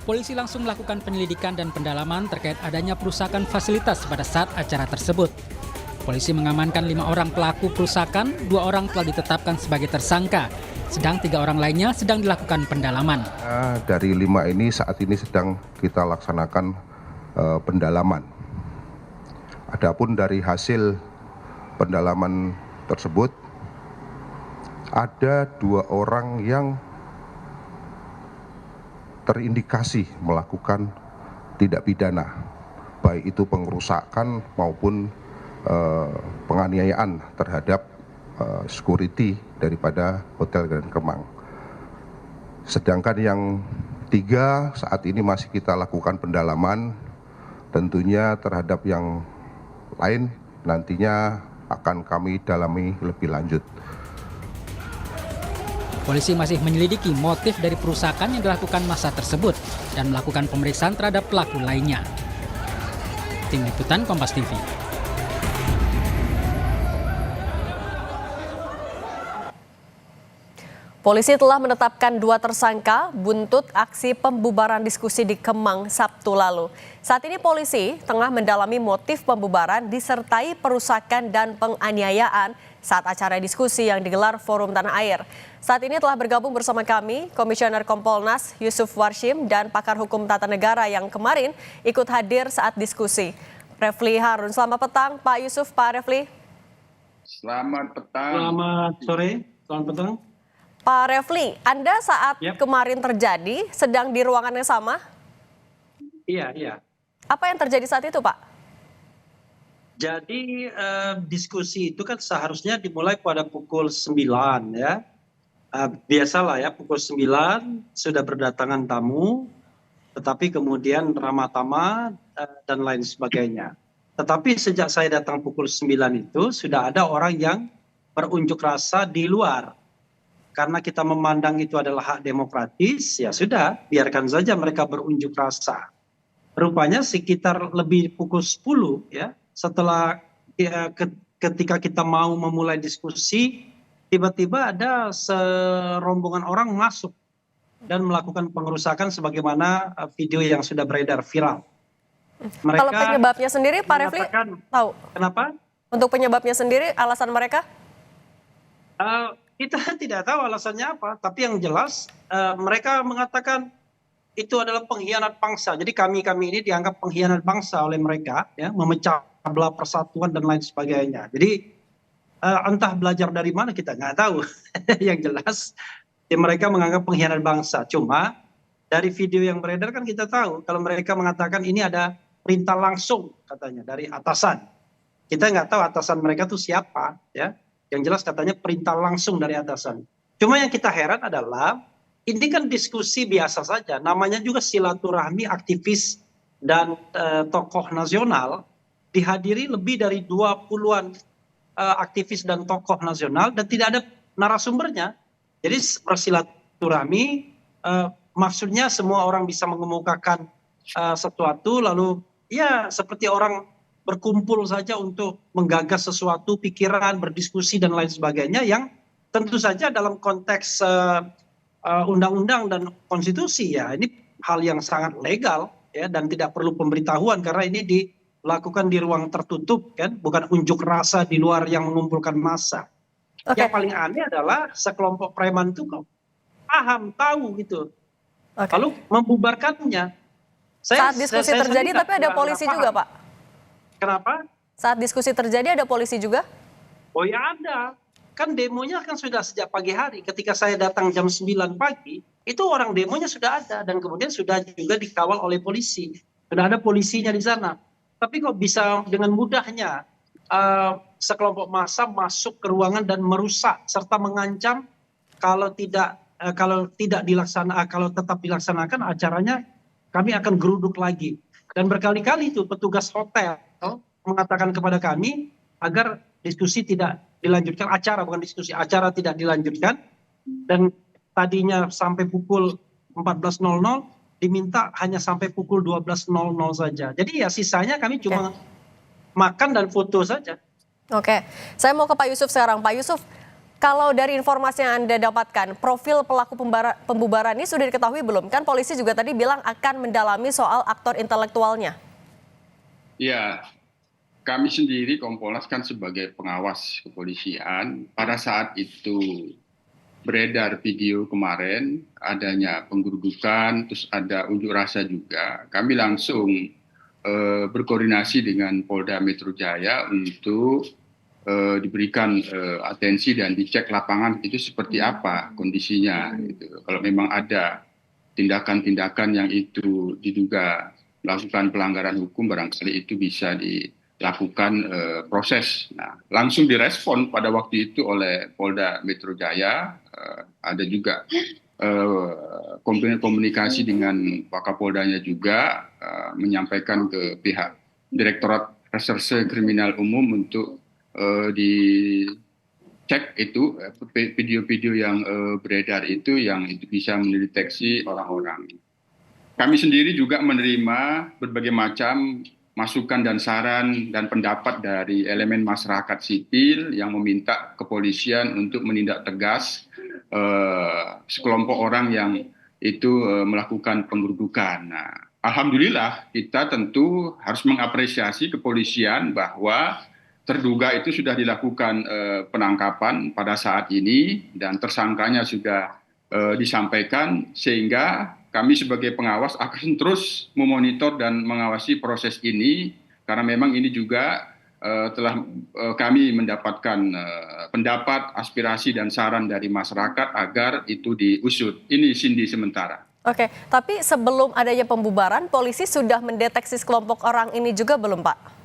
Polisi langsung melakukan penyelidikan dan pendalaman terkait adanya perusakan fasilitas pada saat acara tersebut. Polisi mengamankan 5 orang pelaku perusakan, 2 orang telah ditetapkan sebagai tersangka, sedang 3 orang lainnya sedang dilakukan pendalaman. Dari 5 ini saat ini sedang kita laksanakan pendalaman. Adapun dari hasil pendalaman tersebut, ada 2 orang yang terindikasi melakukan tindak pidana, baik itu pengerusakan maupun penganiayaan terhadap security daripada Hotel Grand Kemang. Sedangkan yang 3 saat ini masih kita lakukan pendalaman, tentunya terhadap yang lain nantinya akan kami dalami lebih lanjut. Polisi masih menyelidiki motif dari perusakan yang dilakukan massa tersebut dan melakukan pemeriksaan terhadap pelaku lainnya. Tim Liputan Kompas TV. Polisi telah menetapkan 2 tersangka buntut aksi pembubaran diskusi di Kemang Sabtu lalu. Saat ini polisi tengah mendalami motif pembubaran disertai perusakan dan penganiayaan saat acara diskusi yang digelar Forum Tanah Air. Saat ini telah bergabung bersama kami Komisioner Kompolnas Yusuf Warshim dan pakar hukum tata negara yang kemarin ikut hadir saat diskusi. Refli Harun, selamat petang Pak Yusuf, Pak Refli. Selamat petang. Selamat sore, selamat petang. Pak Refli, Anda saat kemarin terjadi sedang di ruangan yang sama? Iya. Apa yang terjadi saat itu, Pak? Jadi diskusi itu kan seharusnya dimulai pada pukul 9 ya. Biasalah ya, pukul 9 sudah berdatangan tamu, tetapi kemudian ramah tamah dan lain sebagainya. Tetapi sejak saya datang pukul 9 itu sudah ada orang yang berunjuk rasa di luar. Karena kita memandang itu adalah hak demokratis, ya sudah, biarkan saja mereka berunjuk rasa. Rupanya sekitar lebih pukul 10 ya, setelah ketika kita mau memulai diskusi, tiba-tiba ada serombongan orang masuk dan melakukan pengerusakan sebagaimana video yang sudah beredar viral. Mereka, kalau penyebabnya sendiri, Pak Refli tahu? Kenapa? Untuk penyebabnya sendiri, alasan mereka? Kita tidak tahu alasannya apa, tapi yang jelas mereka mengatakan itu adalah pengkhianat bangsa. Jadi kami ini dianggap pengkhianat bangsa oleh mereka, ya, memecah belah persatuan dan lain sebagainya. Jadi entah belajar dari mana kita nggak tahu. Yang jelas ya, mereka menganggap pengkhianat bangsa. Cuma dari video yang beredar kan kita tahu kalau mereka mengatakan ini ada perintah langsung katanya dari atasan. Kita nggak tahu atasan mereka tuh siapa, ya. Yang jelas katanya perintah langsung dari atasan. Cuma yang kita heran adalah ini kan diskusi biasa saja. Namanya juga silaturahmi aktivis dan tokoh nasional. Dihadiri lebih dari 20-an aktivis dan tokoh nasional dan tidak ada narasumbernya. Jadi bersilaturahmi maksudnya semua orang bisa mengemukakan sesuatu lalu ya seperti orang berkumpul saja untuk menggagas sesuatu, pikiran, berdiskusi dan lain sebagainya yang tentu saja dalam konteks undang-undang dan konstitusi ya ini hal yang sangat legal ya dan tidak perlu pemberitahuan karena ini dilakukan di ruang tertutup kan, bukan unjuk rasa di luar yang mengumpulkan massa. Yang paling aneh adalah sekelompok preman itu kok paham, tahu gitu. Lalu membubarkannya. Saat diskusi terjadi tapi ada polisi juga, Pak. Kenapa? Saat diskusi terjadi ada polisi juga? Oh ya ada. Kan demonya kan sudah sejak pagi hari. Ketika saya datang jam 9 pagi, itu orang demonya sudah ada. Dan kemudian sudah juga dikawal oleh polisi. Sudah ada polisinya di sana. Tapi kok bisa dengan mudahnya sekelompok massa masuk ke ruangan dan merusak serta mengancam kalau tetap dilaksanakan acaranya kami akan geruduk lagi. Dan berkali-kali itu petugas hotel mengatakan kepada kami agar diskusi tidak dilanjutkan, acara tidak dilanjutkan. Dan tadinya sampai pukul 14.00 diminta hanya sampai pukul 12.00 saja. Jadi ya sisanya kami cuma makan dan foto saja. Oke, saya mau ke Pak Yusuf sekarang. Pak Yusuf, Kalau dari informasi yang Anda dapatkan, profil pelaku pembubaran ini sudah diketahui belum? Kan polisi juga tadi bilang akan mendalami soal aktor intelektualnya. Ya, kami sendiri Kompolnas kan sebagai pengawas kepolisian, pada saat itu beredar video kemarin, adanya penggerudukan, terus ada unjuk rasa juga, kami langsung berkoordinasi dengan Polda Metro Jaya untuk diberikan atensi dan dicek lapangan itu seperti apa kondisinya. Gitu. Kalau memang ada tindakan-tindakan yang itu diduga melakukan pelanggaran hukum, barangkali itu bisa dilakukan proses. Nah, langsung direspon pada waktu itu oleh Polda Metro Jaya. Ada juga komunikasi dengan Wakapoldanya juga, menyampaikan ke pihak Direktorat Reserse Kriminal Umum untuk dicek itu video-video yang beredar itu yang itu bisa mendeteksi orang-orang. Kami sendiri juga menerima berbagai macam masukan dan saran dan pendapat dari elemen masyarakat sipil yang meminta kepolisian untuk menindak tegas sekelompok orang yang itu melakukan penggerudukan. Nah, alhamdulillah kita tentu harus mengapresiasi kepolisian bahwa terduga itu sudah dilakukan penangkapan pada saat ini dan tersangkanya sudah disampaikan, sehingga kami sebagai pengawas akan terus memonitor dan mengawasi proses ini karena memang ini juga telah kami mendapatkan pendapat, aspirasi dan saran dari masyarakat agar itu diusut. Ini Cindy sementara. Oke, tapi sebelum adanya pembubaran, polisi sudah mendeteksi sekelompok orang ini juga belum, Pak?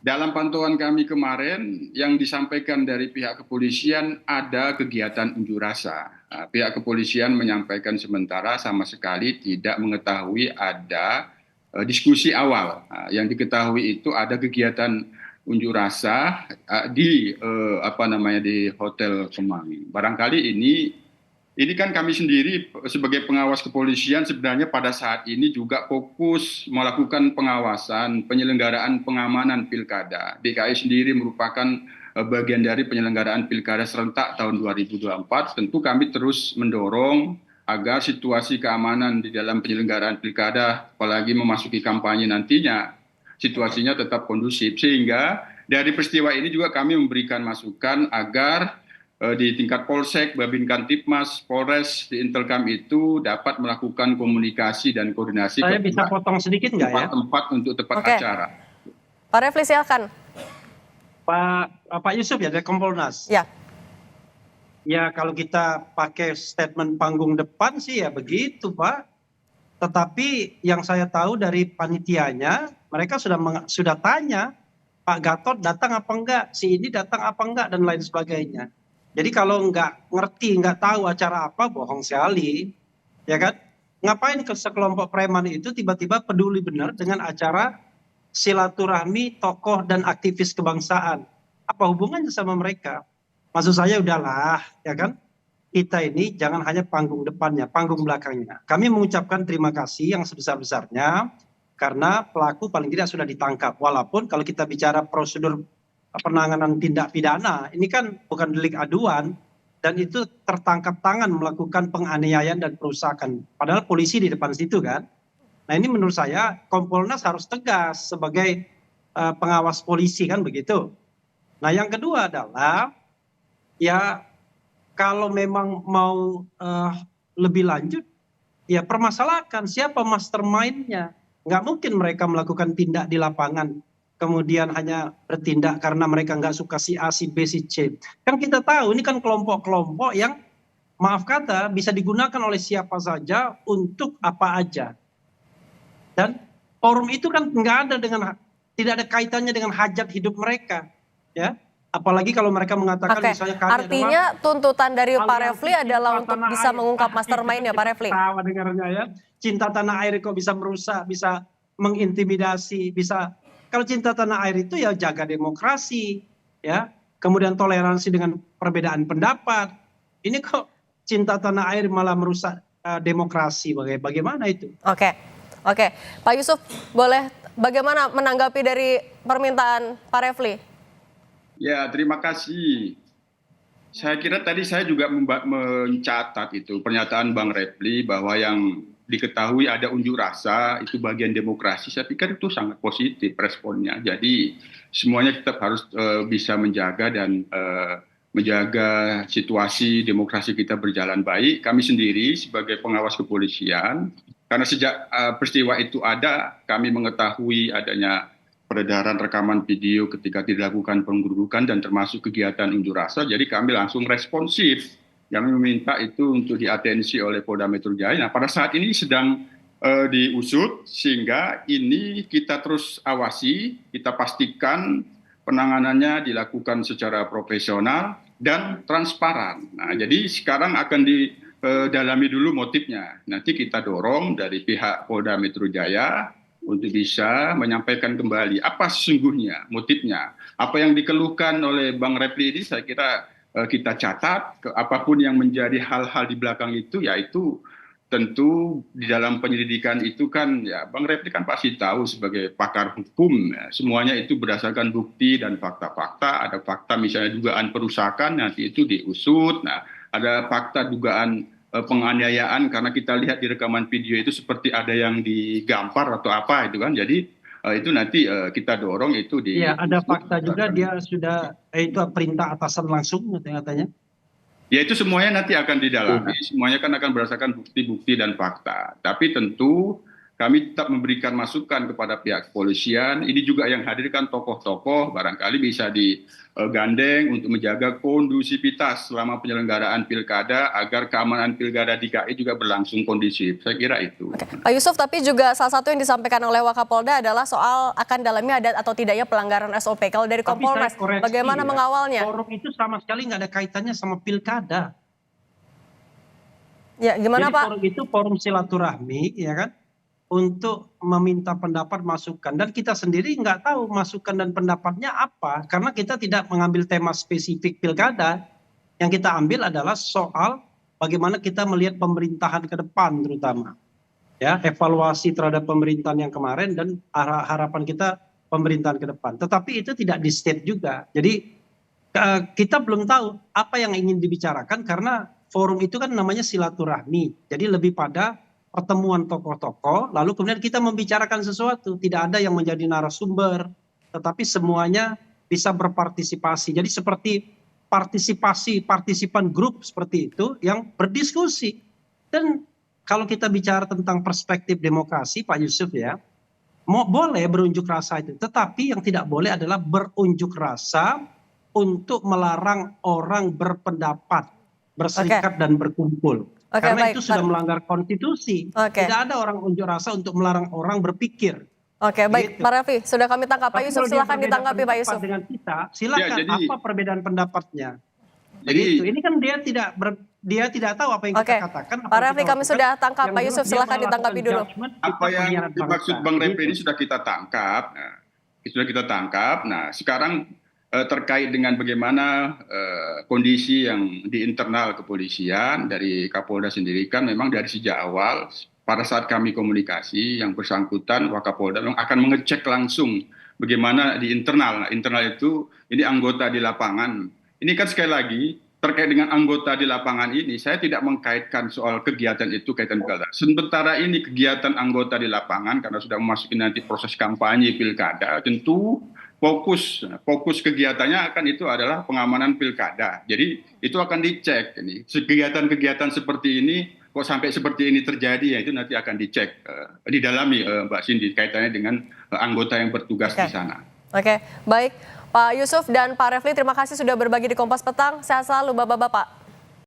Dalam pantauan kami kemarin, yang disampaikan dari pihak kepolisian ada kegiatan unjuk rasa. Pihak kepolisian menyampaikan sementara sama sekali tidak mengetahui ada diskusi awal. Yang diketahui itu ada kegiatan unjuk rasa di di Hotel Kemang. Barangkali ini kan kami sendiri sebagai pengawas kepolisian sebenarnya pada saat ini juga fokus melakukan pengawasan penyelenggaraan pengamanan pilkada. DKI sendiri merupakan bagian dari penyelenggaraan pilkada serentak tahun 2024. Tentu kami terus mendorong agar situasi keamanan di dalam penyelenggaraan pilkada, apalagi memasuki kampanye nantinya, situasinya tetap kondusif. Sehingga dari peristiwa ini juga kami memberikan masukan agar di tingkat Polsek, Babinkan Tipmas, Polres, di Intelkam itu dapat melakukan komunikasi dan koordinasi. Saya bisa potong sedikit nggak ya? Tempat untuk tepat acara. Pak Refli silakan. Pak Yusuf ya dari Kompolnas. Ya. Ya kalau kita pakai statement panggung depan sih ya begitu Pak. Tetapi yang saya tahu dari panitianya, mereka sudah tanya Pak Gatot datang apa enggak, si ini datang apa enggak dan lain sebagainya. Jadi kalau nggak ngerti, nggak tahu acara apa, bohong sekali, ya kan? Ngapain ke sekelompok preman itu tiba-tiba peduli benar dengan acara silaturahmi tokoh dan aktivis kebangsaan? Apa hubungannya sama mereka? Maksud saya udahlah, ya kan? Kita ini jangan hanya panggung depannya, panggung belakangnya. Kami mengucapkan terima kasih yang sebesar-besarnya karena pelaku paling tidak sudah ditangkap. Walaupun kalau kita bicara prosedur penanganan tindak pidana, ini kan bukan delik aduan dan itu tertangkap tangan melakukan penganiayaan dan perusakan. Padahal polisi di depan situ kan. Nah ini menurut saya Kompolnas harus tegas sebagai pengawas polisi kan begitu. Nah yang kedua adalah ya kalau memang mau lebih lanjut ya permasalahkan siapa mastermind-nya. Nggak mungkin mereka melakukan tindak di lapangan kemudian hanya bertindak karena mereka nggak suka si A, si B, si C. Kan kita tahu ini kan kelompok-kelompok yang maaf kata bisa digunakan oleh siapa saja untuk apa aja. Dan forum itu kan tidak ada kaitannya dengan hajat hidup mereka, ya. Apalagi kalau mereka mengatakan misalnya kami artinya tuntutan dari Pak Refli adalah untuk bisa mengungkap mastermind ya Pak Refli. Tawa dengarnya ya. Cinta tanah air kok bisa merusak, bisa mengintimidasi, bisa. Kalau cinta tanah air itu ya jaga demokrasi, ya, kemudian toleransi dengan perbedaan pendapat. Ini kok cinta tanah air malah merusak demokrasi, bagaimana itu? Oke, Pak Yusuf, boleh bagaimana menanggapi dari permintaan Pak Refli? Ya, terima kasih. Saya kira tadi saya juga mencatat itu pernyataan Bang Refli bahwa yang diketahui ada unjuk rasa itu bagian demokrasi. Saya pikir itu sangat positif responnya. Jadi semuanya tetap harus bisa menjaga dan menjaga situasi demokrasi kita berjalan baik. Kami sendiri sebagai pengawas kepolisian, karena sejak peristiwa itu ada, kami mengetahui adanya peredaran rekaman video ketika dilakukan penggerudukan dan termasuk kegiatan unjuk rasa. Jadi kami langsung responsif. Kami meminta itu untuk diatensi oleh Polda Metro Jaya. Nah, pada saat ini sedang diusut sehingga ini kita terus awasi, kita pastikan penanganannya dilakukan secara profesional dan transparan. Nah, jadi sekarang akan didalami dulu motifnya. Nanti kita dorong dari pihak Polda Metro Jaya untuk bisa menyampaikan kembali apa sesungguhnya motifnya. Apa yang dikeluhkan oleh Bang Refli ini saya kira kita catat, apapun yang menjadi hal-hal di belakang itu, yaitu tentu di dalam penyelidikan itu kan ya Bang Refli kan pasti tahu sebagai pakar hukum, ya, semuanya itu berdasarkan bukti dan fakta-fakta. Ada fakta misalnya dugaan perusakan, nanti itu diusut. Nah, ada fakta dugaan penganiayaan karena kita lihat di rekaman video itu seperti ada yang digampar atau apa itu kan. Jadi itu nanti kita dorong itu di. Iya, ada fakta juga dia sudah itu perintah atasan langsung katanya. Ya itu semuanya nanti akan didalami, semuanya kan akan berdasarkan bukti-bukti dan fakta. Tapi tentu kami tetap memberikan masukan kepada pihak kepolisian. Ini juga yang hadirkan tokoh-tokoh, barangkali bisa digandeng untuk menjaga kondusivitas selama penyelenggaraan pilkada agar keamanan pilkada DKI juga berlangsung kondusif. Saya kira itu. Oke. Pak Yusuf, tapi juga salah satu yang disampaikan oleh Wakapolda adalah soal akan dalamnya ada atau tidaknya pelanggaran SOP. Kalau dari Kompolnas, bagaimana mengawalnya? Forum itu sama sekali nggak ada kaitannya sama pilkada. Ya, gimana Jadi Pak? forum itu forum silaturahmi, ya kan? Untuk meminta pendapat masukan, dan kita sendiri nggak tahu masukan dan pendapatnya apa karena kita tidak mengambil tema spesifik pilkada. Yang kita ambil adalah soal bagaimana kita melihat pemerintahan ke depan, terutama ya evaluasi terhadap pemerintahan yang kemarin dan harapan kita pemerintahan ke depan. Tetapi itu tidak di state juga, jadi kita belum tahu apa yang ingin dibicarakan karena forum itu kan namanya silaturahmi, jadi lebih pada pertemuan tokoh-tokoh, lalu kemudian kita membicarakan sesuatu. Tidak ada yang menjadi narasumber, tetapi semuanya bisa berpartisipasi. Jadi seperti partisipan grup seperti itu yang berdiskusi. Dan kalau kita bicara tentang perspektif demokrasi, Pak Yusuf ya, boleh berunjuk rasa itu. Tetapi yang tidak boleh adalah berunjuk rasa untuk melarang orang berpendapat, berserikat dan berkumpul. Karena baik, itu sudah melanggar konstitusi. Tidak ada orang unjuk rasa untuk melarang orang berpikir. Oke, baik, gitu. Pak Raffi, sudah kami tangkap. Pak Yusuf, silakan ditanggapi Pak Yusuf. Dengan kita, silakan. Ya, apa perbedaan pendapatnya? Jadi ini kan dia tidak tahu apa yang kita katakan. Pak Raffi, kami sudah tangkap. Pak Yusuf, silakan ditanggapi dulu. Apa yang dimaksud Bang Refli ini sudah kita tangkap. Nah, sekarang terkait dengan bagaimana kondisi yang di internal kepolisian dari Kapolda sendiri kan memang dari sejak awal pada saat kami komunikasi yang bersangkutan Wakapolda memang akan mengecek langsung bagaimana di internal. Nah, internal itu ini anggota di lapangan. Ini kan sekali lagi terkait dengan anggota di lapangan ini saya tidak mengkaitkan soal kegiatan itu kaitan pilkada. Sementara ini kegiatan anggota di lapangan karena sudah memasuki nanti proses kampanye pilkada tentu fokus kegiatannya akan itu adalah pengamanan pilkada. Jadi itu akan dicek ini. Kegiatan-kegiatan seperti ini kok sampai seperti ini terjadi ya itu nanti akan dicek, didalami Mbak Cindy kaitannya dengan anggota yang bertugas di sana. Oke, baik Pak Yusuf dan Pak Refli, terima kasih sudah berbagi di Kompas Petang. Sehat selalu Bapak-bapak.